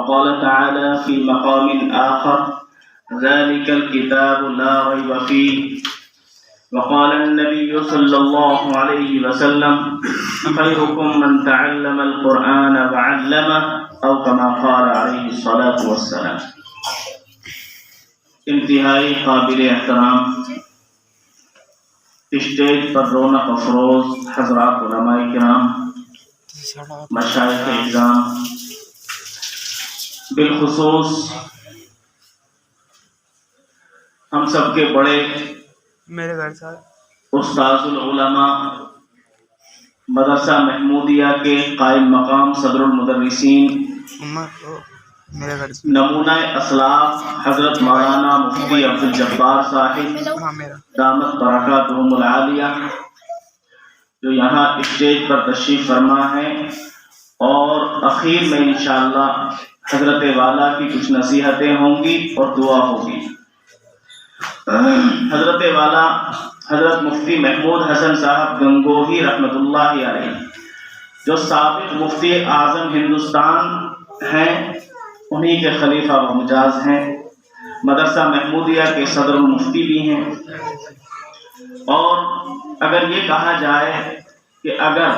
وقال تعالى في مقام آخر ذلك الكتاب لا ريب فيه وقال النبي صلى الله عليه وسلم خيركم من تعلم القرآن وعلمه أو كما قال عليه الصلاة والسلام. انتہائی قابل احترام اسٹیج پر رونق افروز حضرات علماء کرام، مشائخ اعظام، بالخصوص ہم سب کے بڑے میرے گھر سے استاذ العلماء، مدرسہ محمودیہ کے قائم مقام صدر المدرسین، میرے گھر سے نمونہ اسلاف حضرت مولانا مفتی عبدالجبار صاحب دامت برکاتہم العالیہ، جو یہاں اسٹیج پر تشریف فرما ہے، اور اخیر میں انشاءاللہ حضرت والا کی کچھ نصیحتیں ہوں گی اور دعا ہوگی. حضرت والا حضرت مفتی محمود حسن صاحب گنگوہی رحمۃ اللہ علیہ، جو سابق مفتی اعظم ہندوستان ہیں، انہی کے خلیفہ و مجاز ہیں، مدرسہ محمودیہ کے صدر المفتی بھی ہیں. اور اگر یہ کہا جائے کہ اگر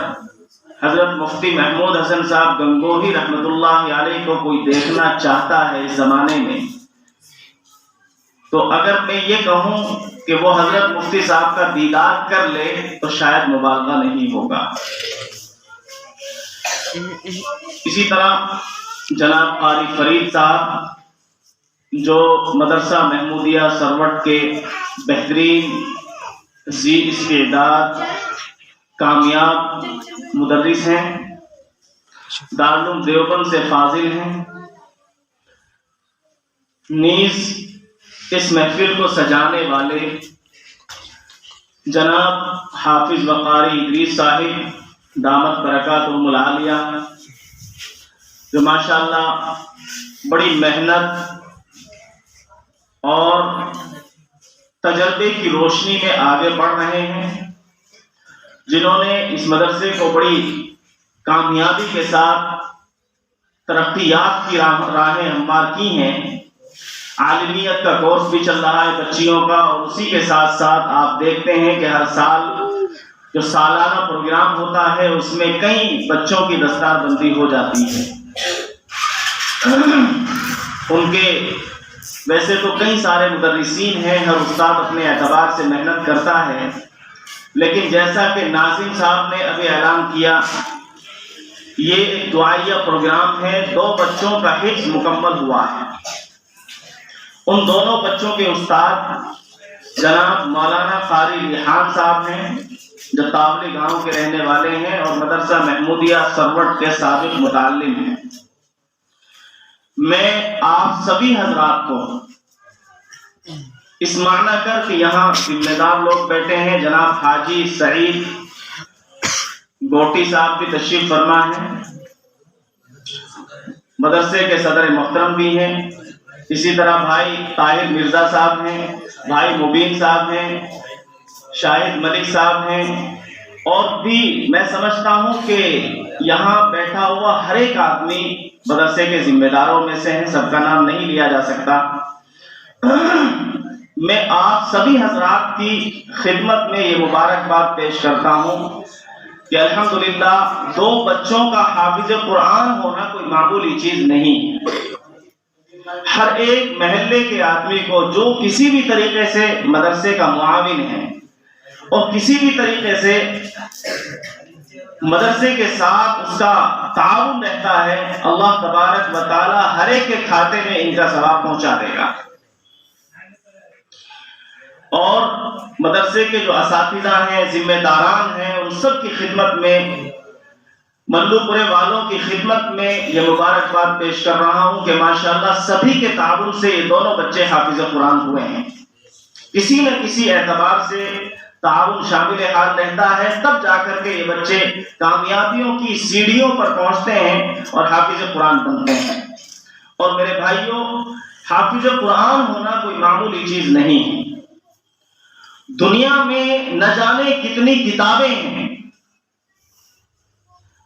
حضرت مفتی محمود حسن صاحب گنگوہی رحمۃ اللہ علیہ کو کوئی دیکھنا چاہتا ہے اس زمانے میں، تو اگر میں یہ کہوں کہ وہ حضرت مفتی صاحب کا دیدار کر لے تو شاید مبالغہ نہیں ہوگا. اسی طرح جناب قاری فرید صاحب، جو مدرسہ محمودیہ سروٹ کے بہترین ذی استعداد کامیاب مدرس ہیں، دارالعلوم دیوبند سے فاضل ہیں، نیز اس محفل کو سجانے والے جناب حافظ وقاری ادریس صاحب دامت برکاتہم العالیہ، جو ماشاءاللہ بڑی محنت اور تجربے کی روشنی میں آگے بڑھ رہے ہیں، جنہوں نے اس مدرسے کو بڑی کامیابی کے ساتھ ترقیات کی راہیں ہموار کی ہیں. عالمیت کا کورس بھی چل رہا ہے بچیوں کا، اور اسی کے ساتھ ساتھ آپ دیکھتے ہیں کہ ہر سال جو سالانہ پروگرام ہوتا ہے اس میں کئی بچوں کی دستار بندی ہو جاتی ہے. ان کے ویسے تو کئی سارے مدرسین ہیں، ہر استاد اپنے اعتبار سے محنت کرتا ہے، لیکن جیسا کہ ناظم صاحب نے ابھی اعلان کیا، یہ ایک دعائیہ پروگرام ہے. 2 بچوں کا حفظ مکمل ہوا ہے. ان دونوں بچوں کے استاد جناب مولانا قاری ریحان صاحب ہیں، جو تاولی گاؤں کے رہنے والے ہیں اور مدرسہ محمودیہ سروٹ کے سابق متعلم ہیں. میں آپ سبھی حضرات کو اس معنی کر کہ یہاں ذمہ دار لوگ بیٹھے ہیں، جناب حاجی سعید گوٹی صاحب بھی تشریف فرما ہیں، مدرسے کے صدر محترم بھی ہیں، اسی طرح بھائی طاہر مرزا صاحب ہیں، بھائی مبین صاحب ہیں، شاہد ملک صاحب ہیں، اور بھی میں سمجھتا ہوں کہ یہاں بیٹھا ہوا ہر ایک آدمی مدرسے کے ذمہ داروں میں سے ہے، سب کا نام نہیں لیا جا سکتا. میں آپ سبھی حضرات کی خدمت میں یہ مبارکباد پیش کرتا ہوں کہ الحمدللہ 2 بچوں کا حافظ قرآن ہونا کوئی معمولی چیز نہیں. ہر ایک محلے کے آدمی کو جو کسی بھی طریقے سے مدرسے کا معاون ہے اور کسی بھی طریقے سے مدرسے کے ساتھ اس کا تعاون رہتا ہے، اللہ تبارک و تعالی ہر ایک کے کھاتے میں ان کا ثواب پہنچا دے گا. اور مدرسے کے جو اساتذہ ہیں، ذمہ داران ہیں، ان سب کی خدمت میں، ملو پورے والوں کی خدمت میں یہ مبارکباد پیش کر رہا ہوں کہ ماشاءاللہ سبھی کے تعاون سے یہ دونوں بچے حافظ قرآن ہوئے ہیں. کسی نہ کسی اعتبار سے تعاون شامل حال رہتا ہے، تب جا کر کے یہ بچے کامیابیوں کی سیڑھیوں پر پہنچتے ہیں اور حافظ قرآن بنتے ہیں. اور میرے بھائیوں، حافظ قرآن ہونا کوئی معمولی چیز نہیں ہے. دنیا میں نہ جانے کتنی کتابیں ہیں،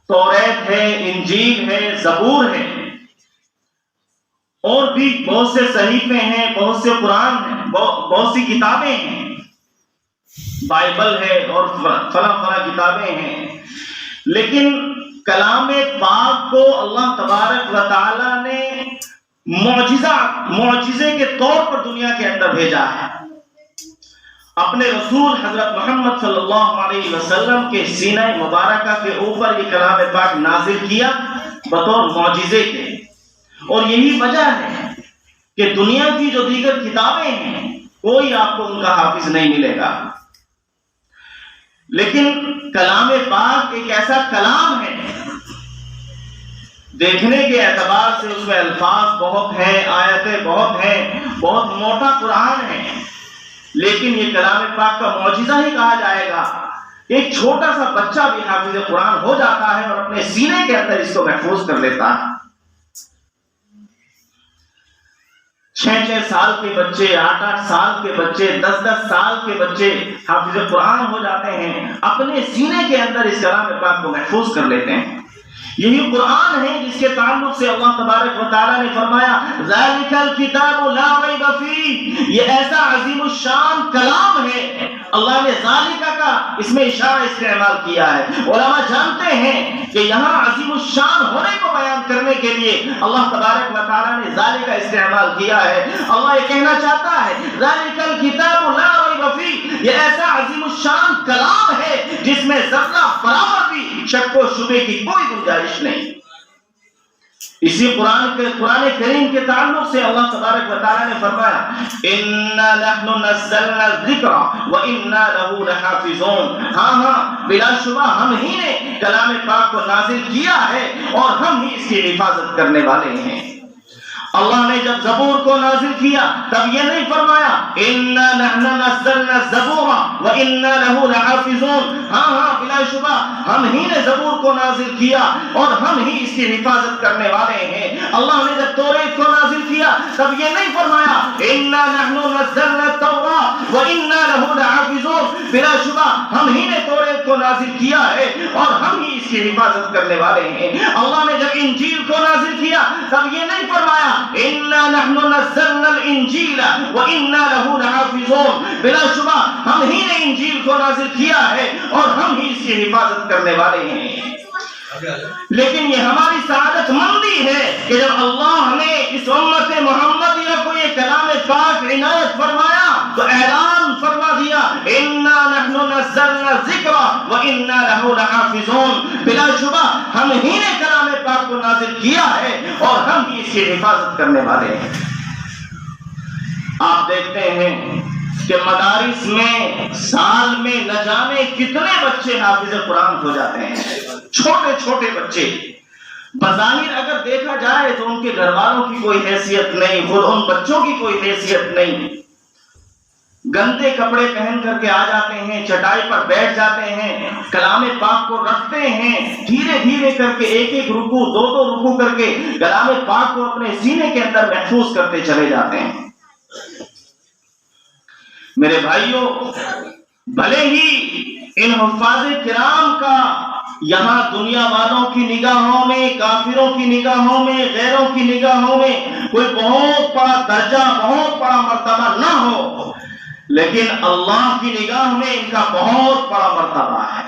توریت ہے، انجیل ہے، زبور ہے، اور بھی بہت سے صحیفے ہیں، بہت سے قرآن ہیں، بہت سی کتابیں ہیں، بائبل ہے اور فلاں کتابیں ہیں، لیکن کلام پاک کو اللہ تبارک و تعالی نے معجزے کے طور پر دنیا کے اندر بھیجا ہے۔ اپنے رسول حضرت محمد صلی اللہ علیہ وسلم کے سینہ مبارکہ کے اوپر یہ کلام پاک نازل کیا بطور معجزے کے، اور یہی وجہ ہے کہ دنیا کی جو دیگر کتابیں ہیں کوئی آپ کو ان کا حافظ نہیں ملے گا، لیکن کلام پاک ایک ایسا کلام ہے، دیکھنے کے اعتبار سے اس میں الفاظ بہت ہیں، آیتیں بہت ہیں، بہت موٹا قرآن ہے، لیکن یہ کلام پاک کا معجزہ ہی کہا جائے گا۔ ایک چھوٹا سا بچہ بھی حافظ قرآن ہو جاتا ہے اور اپنے سینے کے اندر اس کو محفوظ کر لیتا ہے۔ 6 سال کے بچے، 8 سال کے بچے، 10 سال کے بچے حافظ قرآن ہو جاتے ہیں، اپنے سینے کے اندر اس کلام پاک کو محفوظ کر لیتے ہیں۔ یہی قرآن ہے جس کے تعلق سے اللہ تبارک و تعالی نے فرمایا ذالک الکتاب لا ریب فیہ، یہ ایسا عظیم الشان کلام ہے۔ اللہ نے ذالک کا اس میں اشارہ استعمال کیا ہے۔ علماء جانتے ہیں کہ یہاں عظیم الشان ہونے کو بیان کرنے کے لیے اللہ تبارک و تعالی نے ذالک کا استعمال کیا ہے۔ اللہ یہ کہنا چاہتا ہے ذالک الکتاب لا ریب فیہ، یہ ایسا عظیم الشان کلام ہے جس میں ذرہ برابر بھی شک و شبہ کی کوئی گنجائش نہیں۔ اسی قرآن کریم کے تعلق سے اللہ تبارک و تعالی نے فرمایا اِنَّا نَحْنُ نَزَّلْنَا الذِّكْرَ وَإِنَّا لَهُ لَحَافِظُونَ، ہاں بلا شبہ ہم ہی نے کلام پاک کو نازل کیا ہے اور ہم ہی اس کی حفاظت کرنے والے ہیں۔ اللہ نے جب زبور کو نازل کیا تب یہ نہیں فرمایا اِنَّا نَحْنُ نَزَّلْنَا الزَّبُورَ وَإِنَّا لَهُ لَحَافِظُونَ، ہاں بلا شبہ ہم ہی نے زبور کو نازل کیا اور ہم ہی اس کی حفاظت کرنے والے ہیں۔ اللہ نے جب توریت کو نازل کیا تب یہ نہیں فرمایا اِنَّا نَحْنُ نَزَّلْنَا التَّوْرَاةَ وَإِنَّا لَهُ لَحَافِظُونَ، بلا شبہ ہم ہی نے توریت کو نازل کیا ہے اور ہم ہی اس کی حفاظت کرنے والے ہیں۔ اللہ نے جب انجیل کو نازل کیا تب یہ نہیں فرمایا اِنَّا نَحْنُ نَزَّلْنَا الْإِنجِيلَ وَإِنَّا لَهُ لَحَافِظُونَ، بلا شبہ ہم ہی نے انجیل کو نازل کیا ہے اور ہم ہی اس کی حفاظت کرنے والے ہیں۔ لیکن یہ ہماری سعادت مندی ہے کہ جب اللہ نے اس امت محمدیہ کو یہ کلام پاک عنایت فرمایا تو اعلان فرما دیا اِنَّا نَحْنُ نَزَّلْنَا الذِّكْرَ وَإِنَّا لَهُ لَحَافِظُونَ، بلا شبہ ہم ہی نے کلام پاک کو نازل کیا ہے اور ہم ہی اس کی حفاظت کرنے والے ہیں۔ آپ دیکھتے ہیں کہ مدارس میں سال میں نہ جانے کتنے بچے حافظ قرآن ہو جاتے ہیں، چھوٹے چھوٹے بچے۔ بظاہر اگر دیکھا جائے تو ان کے گھر والوں کی کوئی حیثیت نہیں، خود ان بچوں کی کوئی حیثیت نہیں، گندے کپڑے پہن کر کے آ جاتے ہیں، چٹائی پر بیٹھ جاتے ہیں، کلام پاک کو رکھتے ہیں، دھیرے دھیرے کر کے ایک رکوع دو رکوع کر کے کلام پاک کو اپنے سینے کے اندر محفوظ کرتے چلے جاتے ہیں۔ میرے بھائیوں، بھلے ہی ان حفاظ کرام کا یہاں دنیا والوں کی نگاہوں میں، کافروں کی نگاہوں میں، غیروں کی نگاہوں میں کوئی بہت بڑا درجہ، بہت بڑا مرتبہ نہ ہو، لیکن اللہ کی نگاہ میں ان کا بہت بڑا مرتبہ ہے۔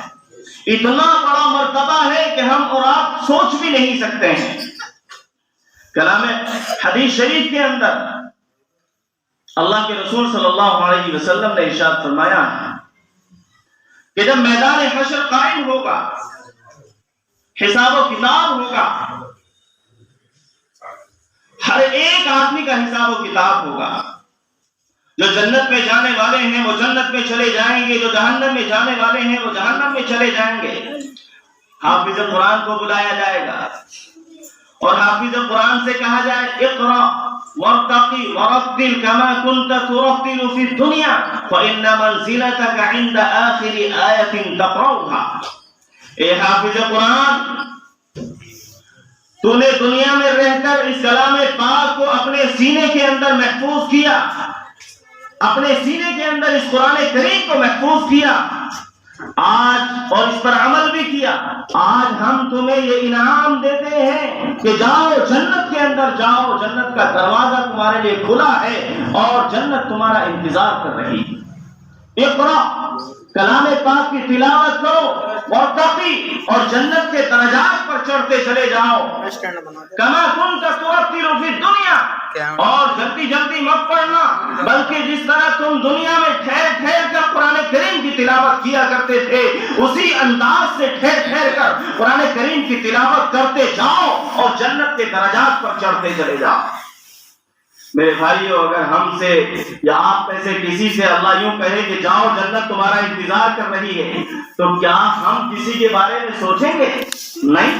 اتنا بڑا مرتبہ ہے کہ ہم اور آپ سوچ بھی نہیں سکتے ہیں۔ کلام حدیث شریف کے اندر اللہ کے رسول صلی اللہ علیہ وسلم نے ارشاد فرمایا ہے کہ جب میدان حشر قائم ہوگا، حساب و کتاب ہوگا، ہر ایک آدمی کا حساب و کتاب ہوگا۔ جو جنت میں جانے والے ہیں وہ جنت میں چلے جائیں گے، جو جہنم میں جانے والے ہیں وہ جہنم میں چلے جائیں گے۔ حافظ قرآن کو بلایا جائے گا اور حافظ قرآن سے کہا جائے اقرأ وارتقی ورتل كما كنت ترتل في الدنيا فإن منزلتك عند آخر آية تقرأها، اے حافظ قرآن، تو نے دنیا میں رہ کر اس کلام پاک کو اپنے سینے کے اندر محفوظ کیا، اپنے سینے کے اندر اس قرآن کریم کو محفوظ کیا، آج اور اس پر عمل بھی کیا، آج ہم تمہیں یہ انعام دیتے ہیں کہ جاؤ جنت کے اندر جاؤ، جنت کا دروازہ تمہارے لیے کھلا ہے اور جنت تمہارا انتظار کر رہی ہے۔ اقرا، کلام پاک کی تلاوت کرو، مرتقی اور جنت کے درجات پر چڑھتے چلے جاؤ۔ کما کنت ترتل فی الدنیا، اور جلدی جلدی مت پڑھنا، بلکہ جس طرح تم دنیا میں ٹھہر ٹھہر کر قرآن کریم کی تلاوت کیا کرتے تھے، اسی انداز سے ٹھہر ٹھہر کر قرآن کریم کی تلاوت کرتے جاؤ اور جنت کے درجات پر چڑھتے چلے جاؤ۔ میرے بھائیو، اگر ہم سے یا آپ میں سے کسی سے اللہ یوں کہے کہ جاؤ جنت تمہارا انتظار کر رہی ہے، تو کیا ہم کسی کے بارے میں سوچیں گے؟ نہیں،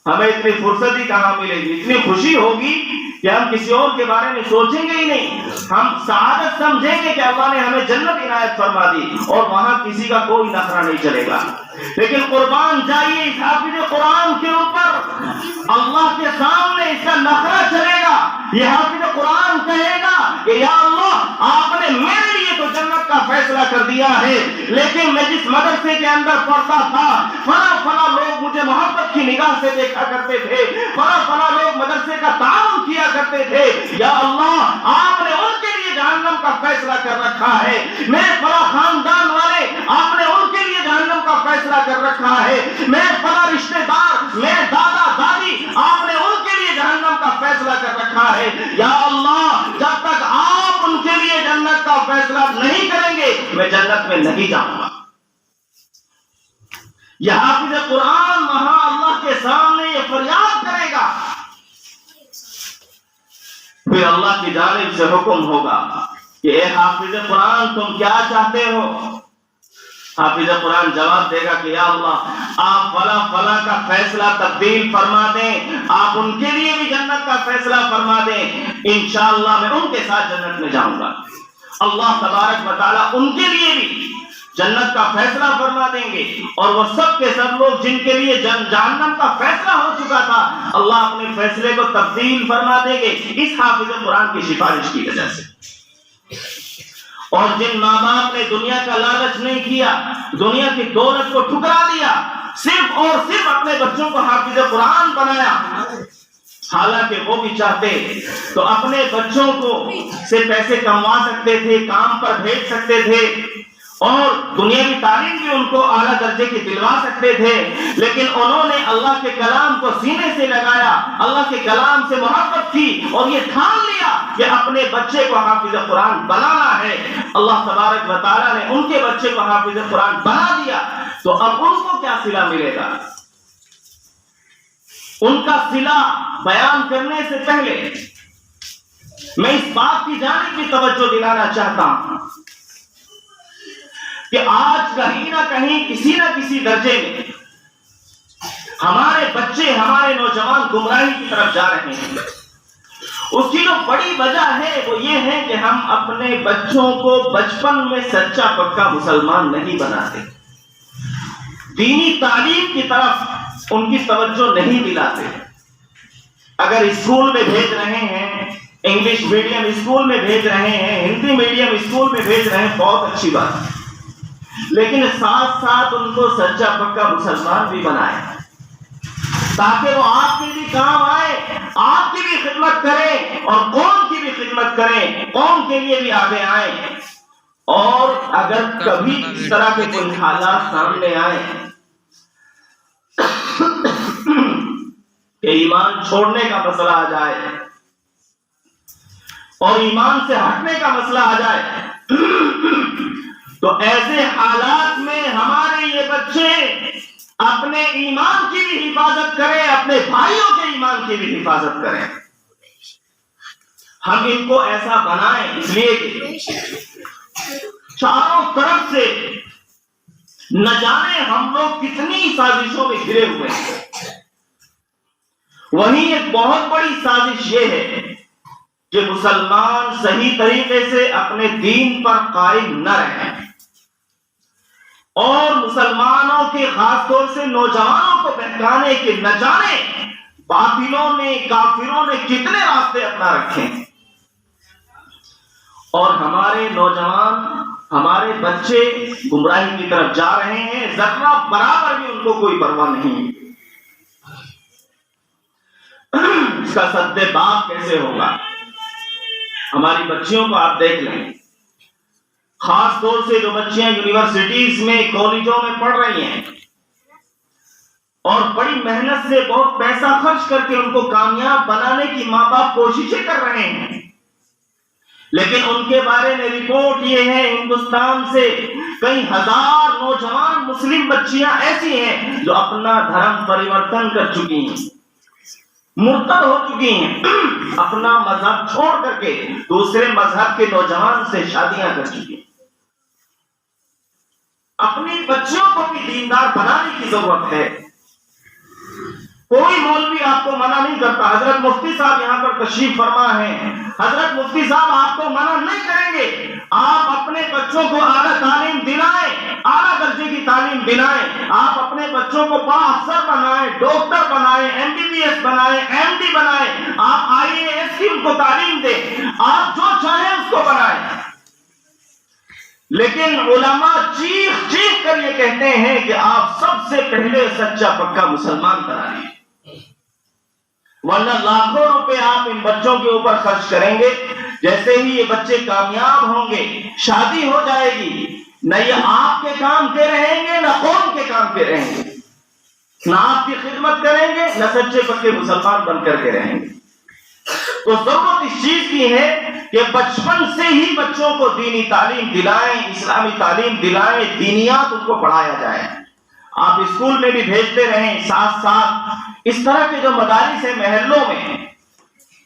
ہمیں اتنی فرصت ہی کہاں ملے گی، اتنی خوشی ہوگی کہ ہم کسی اور کے بارے میں سوچیں گے ہی نہیں۔ ہم سعادت سمجھیں گے کہ اللہ نے ہمیں جنت عنایت فرما دی اور وہاں کسی کا کوئی نخرہ نہیں چلے گا۔ لیکن قربان جائیے اس حافظ قرآن کے اوپر، اللہ کے سامنے اس کا نخرہ چلے گا۔ یہ حافظ قرآن کہے گا کہ یا اللہ، آپ نے میرے لیے تو جنت کا فیصلہ کر دیا ہے، لیکن میں جس مدرسے کے اندر پڑھتا تھا، فلاں فلاں لوگ مجھے محبت کی نگاہ سے دیکھا کرتے تھے، فلاں فلاں لوگ مدرسے کا تعاون کیا کرتے تھے، یا اللہ آپ نے ان کے لیے جہنم کا فیصلہ کر رکھا ہے۔ میرے فلاں خاندان والے، آپ نے ان کے لیے جہنم کا فیصلہ کر رکھا ہے۔ میرے فلاں رشتے دار، میرے دادا دادی، آپ نے ان کے لیے جہنم کا فیصلہ کر رکھا ہے۔ یا اللہ، جب تک آپ ان کے لیے جنت کا فیصلہ نہیں کریں گے، میں جنت میں نہیں جاؤں گا۔ یہ حافظ قرآن وہاں اللہ کے سامنے یہ فریاد کرے گا، پھر اللہ کی جانب سے حکم ہوگا کہ اے حافظ قرآن تم کیا چاہتے ہو؟ حافظ قرآن جواب دے گا کہ یا اللہ آپ فلاں فلاں کا فیصلہ تبدیل فرما دیں، آپ ان کے لیے بھی جنت کا فیصلہ فرما دیں، انشاءاللہ میں ان کے ساتھ جنت میں جاؤں گا۔ اللہ تبارک و تعالیٰ ان کے لیے بھی جنت کا فیصلہ فرما دیں گے، اور وہ سب کے سب لوگ جن کے لیے جہنم کا فیصلہ ہو چکا تھا، اللہ اپنے فیصلے کو تبدیل فرما دیں گے اس حافظ قرآن کی سفارش کی وجہ سے۔ اور جن ماں باپ نے دنیا کا لالچ نہیں کیا، دنیا کی دولت کو ٹھکرا دیا، صرف اور صرف اپنے بچوں کو حافظ قرآن بنایا، حالانکہ وہ بھی چاہتے تو اپنے بچوں کو سے پیسے کموا سکتے تھے، کام پر بھیج سکتے تھے، اور دنیاوی تعلیم بھی ان کو اعلیٰ درجے کی دلوا سکتے تھے، لیکن انہوں نے اللہ کے کلام کو سینے سے لگایا، اللہ کے کلام سے محبت کی اور یہ ٹھان لیا کہ اپنے بچے کو حافظ قرآن بنانا ہے۔ اللہ تبارک و تعالیٰ نے ان کے بچے کو حافظ قرآن بنا دیا، تو اب ان کو کیا صلہ ملے گا؟ ان کا صلہ بیان کرنے سے پہلے میں اس بات کی جانب بھی توجہ دلانا چاہتا ہوں کہ آج کہیں نہ کہیں کسی نہ کسی درجے میں ہمارے بچے، ہمارے نوجوان گمراہی کی طرف جا رہے ہیں۔ اس کی جو بڑی وجہ ہے وہ یہ ہے کہ ہم اپنے بچوں کو بچپن میں سچا پکا مسلمان نہیں بناتے، دینی تعلیم کی طرف ان کی توجہ نہیں دلاتے۔ اگر اسکول میں بھیج رہے ہیں، انگلش میڈیم اسکول میں بھیج رہے ہیں، ہندی میڈیم اسکول میں بھیج رہے ہیں، بہت اچھی بات ہے، لیکن ساتھ ساتھ ان کو سچا پکا مسلمان بھی بنائیں، تاکہ وہ آپ کے بھی کام آئے، آپ کی بھی خدمت کریں اور قوم کی بھی خدمت کریں، قوم کے لیے بھی آگے آئیں۔ اور اگر کبھی اس طرح کے کوئی حالات سامنے آئے کہ ایمان چھوڑنے کا مسئلہ آ جائے اور ایمان سے ہٹنے کا مسئلہ آ جائے، تو ایسے حالات میں ہمارے یہ بچے اپنے ایمان کی بھی حفاظت کریں، اپنے بھائیوں کے ایمان کی بھی حفاظت کریں۔ ہم ان کو ایسا بنائیں، اس لیے کہ چاروں طرف سے نہ جانے ہم لوگ کتنی سازشوں میں گھرے ہوئے ہیں۔ وہیں ایک بہت بڑی سازش یہ ہے کہ مسلمان صحیح طریقے سے اپنے دین پر قائم نہ رہیں، اور مسلمانوں کے خاص طور سے نوجوانوں کو بہکانے کے نہ جانے باطلوں نے، کافروں نے کتنے راستے اپنا رکھے ہیں۔ اور ہمارے نوجوان ہمارے بچے گمراہی کی طرف جا رہے ہیں، ذرہ برابر بھی ان کو کوئی پرواہ نہیں۔ اس کا سد باپ کیسے ہوگا؟ ہماری بچیوں کو آپ دیکھ لیں، خاص طور سے جو بچیاں یونیورسٹیز میں، کالجوں میں پڑھ رہی ہیں اور بڑی محنت سے بہت پیسہ خرچ کر کے ان کو کامیاب بنانے کی ماں باپ کوششیں کر رہے ہیں، لیکن ان کے بارے میں رپورٹ یہ ہے ہندوستان سے کئی ہزار نوجوان مسلم بچیاں ایسی ہیں جو اپنا دھرم پریورتن کر چکی ہیں، مرتد ہو چکی ہیں، اپنا مذہب چھوڑ کر کے دوسرے مذہب کے نوجوان سے شادیاں کر چکی ہیں۔ اپنی بچیوں کو بھی دیندار بنانے کی ضرورت ہے۔ کوئی مولوی آپ کو منع نہیں کرتا۔ حضرت مفتی صاحب یہاں پر تشریف فرما ہیں، حضرت مفتی صاحب آپ کو منع نہیں کریں گے، آپ اپنے بچوں کو اعلیٰ تعلیم دلائیں، اعلیٰ درجے کی تعلیم دلائیں، آپ اپنے بچوں کو بڑا افسر بنائیں، ڈاکٹر بنائیں، MBBS بنائیں، MD بنائیں، آپ IAS کی ان کو تعلیم دیں، آپ جو چاہیں اس کو بنائیں، لیکن علماء چیخ چیخ کر یہ کہتے ہیں کہ آپ سب سے پہلے سچا پکا مسلمان بنا لیجیے، ورنہ لاکھوں روپے آپ ان بچوں کے اوپر خرچ کریں گے، جیسے ہی یہ بچے کامیاب ہوں گے، شادی ہو جائے گی، نہ یہ آپ کے کام کے رہیں گے نہ قوم کے کام کے رہیں گے، نہ آپ کی خدمت کریں گے نہ سچے پکے مسلمان بن کر کے رہیں گے۔ تو ضرورت اس چیز کی ہے کہ بچپن سے ہی بچوں کو دینی تعلیم دلائیں، اسلامی تعلیم دلائیں، دینیات ان کو پڑھایا جائے۔ آپ اسکول میں بھی بھیجتے رہیں، ساتھ ساتھ اس طرح کے جو مدارس ہیں محلوں میں،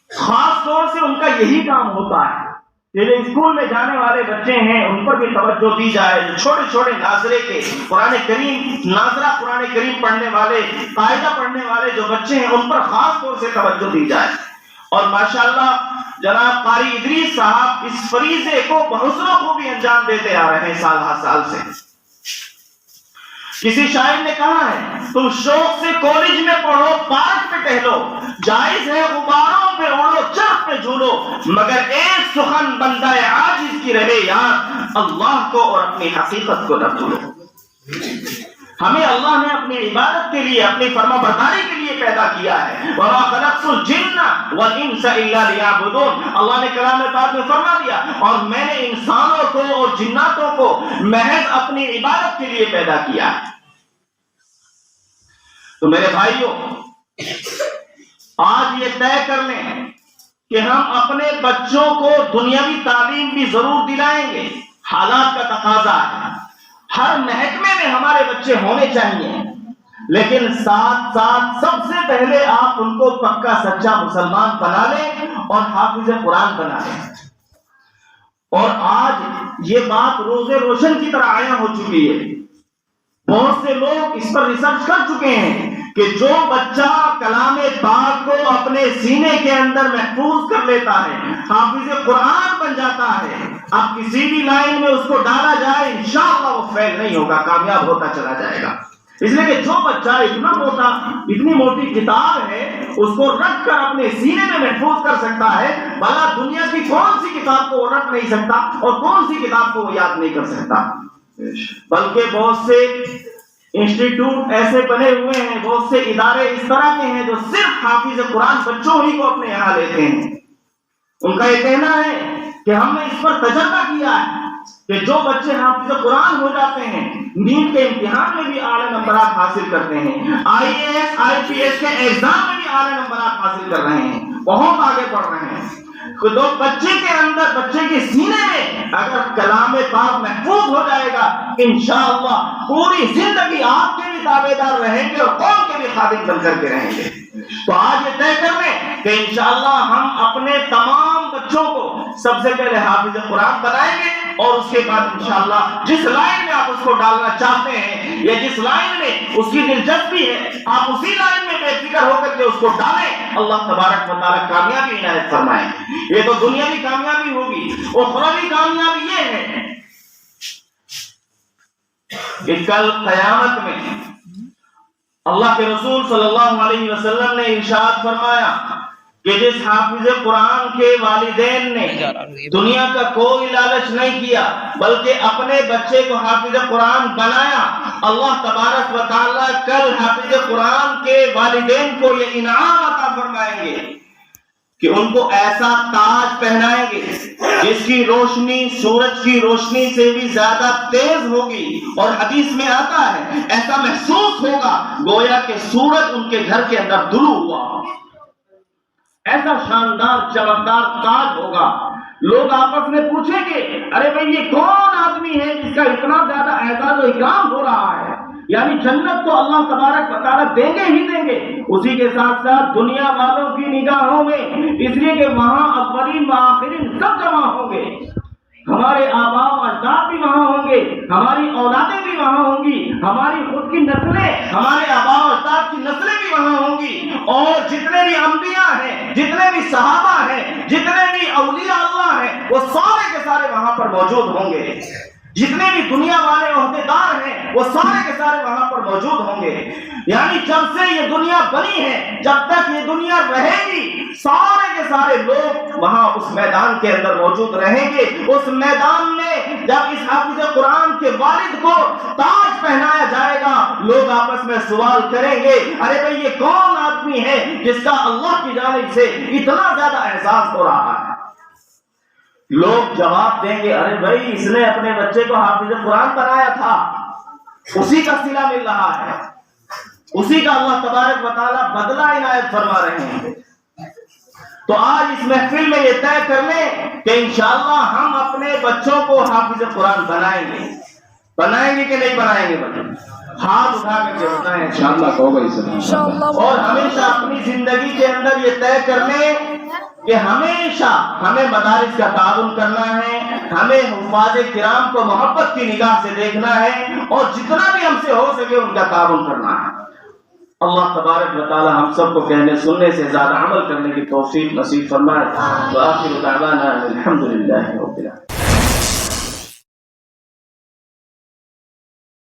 خاص طور سے ان کا یہی کام ہوتا ہے کہ جو اسکول میں جانے والے بچے ہیں ان پر بھی توجہ دی جائے، جو چھوٹے چھوٹے ناظرے کے قرآن کریم، ناظرہ قرآن کریم پڑھنے والے، قاعدہ پڑھنے والے جو بچے ہیں ان پر خاص طور سے توجہ دی جائے۔ اور ماشاءاللہ جناب قاری ادریس صاحب اس فریضے کو بحسن خوبی انجام دیتے آ رہے ہیں سال ہر سال سے۔ کسی شاعر نے کہا ہے تم شوق سے کالج میں پڑھو، پارک پہ ٹہلو، جائز ہے غباروں پہ اڑو، چرخ پہ جھولو، مگر ایک سخن بندہ عاجز کی رہے یاد، اللہ کو اور اپنی حقیقت کو نہ بھولو۔ ہمیں اللہ نے اپنی عبادت کے لیے، اپنی فرما برداری کے لیے پیدا کیا ہے۔ وَمَا خَلَقْتُ الْجِنَّ وَالْإِنسَ إِلَّا لِيَعْبُدُونَ، اللہ نے کلام پاک میں فرما دیا اور میں نے انسانوں کو اور جناتوں کو محض اپنی عبادت کے لیے پیدا کیا ہے۔ تو میرے بھائیوں، آج یہ طے کر لیں کہ ہم اپنے بچوں کو دنیاوی تعلیم بھی ضرور دلائیں گے، حالات کا تقاضا ہے، ہر محکمے میں ہمارے بچے ہونے چاہیے، لیکن ساتھ ساتھ سب سے پہلے آپ ان کو پکا سچا مسلمان بنا لیں اور حافظ قرآن بنا لیں۔ اور آج یہ بات روز روشن کی طرح عیاں ہو چکی ہے، بہت سے لوگ اس پر ریسرچ کر چکے ہیں کہ جو بچہ کلام پاک کو اپنے سینے کے اندر محفوظ کر لیتا ہے، حافظ قرآن بن جاتا ہے، اب کسی بھی لائن میں اس کو ڈالا جائے انشاءاللہ وہ فیل نہیں ہوگا، کامیاب ہوتا چلا جائے گا۔ اس لیے کہ جو بچہ اتنی موٹی کتاب ہے اس کو رکھ کر اپنے سینے میں محفوظ کر سکتا ہے، بھلا دنیا کی کون سی کتاب کو وہ رکھ نہیں سکتا اور کون سی کتاب کو وہ یاد نہیں کر سکتا۔ بلکہ بہت سے انسٹیٹیوٹ ایسے بنے ہوئے ہیں، بہت سے ادارے اس طرح کے ہیں جو صرف حافظ قرآن بچوں ہی کو اپنے یہاں لیتے ہیں۔ ان کا یہ کہنا ہے کہ ہم نے اس پر تجربہ کیا ہے کہ جو بچے حافظ قرآن ہو جاتے ہیں نیٹ کے امتحان میں بھی اعلیٰ نمبرات حاصل کرتے ہیں، IAS IPS کے ایگزام میں بھی اعلیٰ نمبرات حاصل کر رہے ہیں، بہت آگے بڑھ رہے ہیں۔ تو بچے کے اندر، بچے کے سینے میں اگر کلام پاک محفوظ ہو جائے گا انشاءاللہ پوری زندگی آپ کے بھی تابعدار رہیں گے اور قوم کے بھی خادم بن کر کے رہیں گے۔ تو آج یہ طے کر لیں کہ انشاءاللہ ہم اپنے تمام بچوں کو سب سے پہلے حافظ قرآن بنائیں گے اور اس کے بعد انشاءاللہ جس لائن میں آپ اس کو ڈالنا چاہتے ہیں یا جس لائن میں اس کی دلچسپی ہے آپ اسی لائن میں بے فکر ہو کر کے اس کو ڈالیں، اللہ تبارک و تعالیٰ کامیابی عنایت فرمائے۔ یہ تو دنیاوی کامیابی ہوگی، اخروی کامیابی یہ ہے کہ کل قیامت میں اللہ کے رسول صلی اللہ علیہ وسلم نے ارشاد فرمایا کہ جس حافظ قرآن کے والدین نے دنیا کا کوئی لالچ نہیں کیا بلکہ اپنے بچے کو حافظ قرآن بنایا، اللہ تبارک و تعالیٰ کل حافظ قرآن کے والدین کو یہ انعام عطا فرمائیں گے کہ ان کو ایسا تاج پہنائیں گے جس کی روشنی سورج کی روشنی سے بھی زیادہ تیز ہوگی، اور حدیث میں آتا ہے ایسا محسوس ہوگا گویا کہ سورج ان کے گھر کے اندر طلوع ہوا، ایسا شاندار چمکدار تاج ہوگا۔ لوگ آپس میں پوچھیں گے ارے بھائی یہ کون آدمی ہے جس کا اتنا زیادہ اعزاز و اکرام ہو رہا ہے؟ یعنی جنت تو اللہ تبارک و تعالیٰ دیں گے ہی دیں گے، اسی کے ساتھ ساتھ دنیا والوں کی نگاہوں میں، اس لیے کہ وہاں اولین و آخرین سب جمع ہوں گے، ہمارے آباء و اجداد بھی وہاں ہوں گے، ہماری اولادیں بھی وہاں ہوں گی، ہماری خود کی نسلیں، ہمارے آباء و اجداد کی نسلیں بھی وہاں ہوں گی، اور جتنے بھی انبیاء ہیں، جتنے بھی صحابہ ہیں، جتنے بھی اولیاء اللہ ہیں، وہ سارے کے سارے وہاں پر موجود ہوں گے، جتنے بھی دنیا والے عہدیدار ہیں وہ سارے کے سارے وہاں پر موجود ہوں گے۔ یعنی جب سے یہ دنیا بنی ہے جب تک یہ دنیا رہے گی سارے کے سارے لوگ وہاں اس میدان کے اندر موجود رہیں گے۔ اس میدان میں جب اس حافظ قرآن کے والد کو تاج پہنایا جائے گا لوگ آپس میں سوال کریں گے ارے بھائی یہ کون آدمی ہے جس کا اللہ کی جانب سے اتنا زیادہ احساس ہو رہا ہے؟ لوگ جواب دیں گے ارے بھائی اس نے اپنے بچے کو حافظ قرآن بنایا تھا، اسی کا صلہ مل رہا ہے، اسی کا اللہ تبارک و تعالیٰ بدلہ عنایت فرما رہے ہیں۔ تو آج اس محفل میں یہ طے کر لیں کہ انشاءاللہ ہم اپنے بچوں کو حافظ قرآن بنائیں گے کہ نہیں بنائیں گے؟ ہاتھ اٹھا کر کے بتائیں انشاءاللہ اور ہمیشہ اپنی زندگی کے اندر یہ طے کر لیں کہ ہمیشہ ہمیں مدارس کا تعاون کرنا ہے، ہمیں حفاظ کرام کو محبت کی نگاہ سے دیکھنا ہے، اور جتنا بھی ہم سے ہو سکے ان کا تعاون کرنا ہے۔ اللہ تبارک و تعالی ہم سب کو کہنے سننے سے زیادہ عمل کرنے کی توفیق نصیب فرمائے۔ وآخر دعوانا الحمدللہ رب العالمین۔